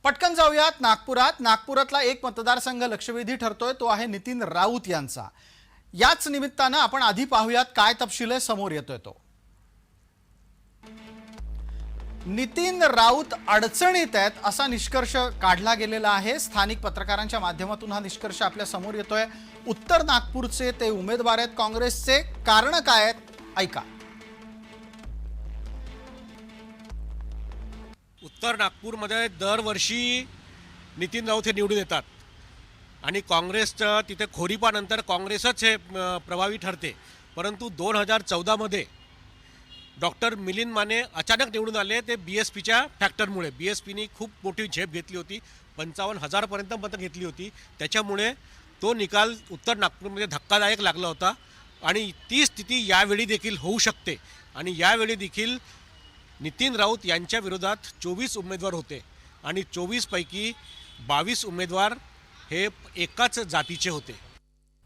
पटकन जाऊयात नागपुरातला एक मतदारसंघ लक्षवेधी ठरतोय, तो आहे नितीन राऊत यांचा। याच निमित्तानं आपण आधी पाहूयात काय तपशील आहे समोर येतोय तो। नितीन राऊत अडचणीत आहेत असा निष्कर्ष काढला गेलेला आहे। स्थानिक पत्रकारांच्या माध्यमातून हा निष्कर्ष आपल्या समोर येतोय। उत्तर नागपूरचे ते उमेदवार आहेत काँग्रेसचे। कारण काय आहेत ऐका। उत्तर नागपूरमध्ये दरवर्षी नितीन राऊत हे निवडून येतात आणि काँग्रेसचं तिथे खोरीपानंतर काँग्रेसच हे प्रभावी ठरते। परंतु 2014 मध्ये डॉक्टर मिलिंद माने अचानक निवडून आले, ते BSPच्या फॅक्टरमुळे। BSPनी खूप मोठी झेप घेतली होती, 55,000 पर्यंत मतं घेतली होती। त्याच्यामुळे तो निकाल उत्तर नागपूरमध्ये धक्कादायक लागला होता आणि ती स्थिती यावेळी देखील होऊ शकते। आणि यावेळी देखील नितीन राऊत यांच्या विरोधात 24 उमेदवार होते आणि 24 पैकी 22 उमेदवार हे एकाच जातीचे होते।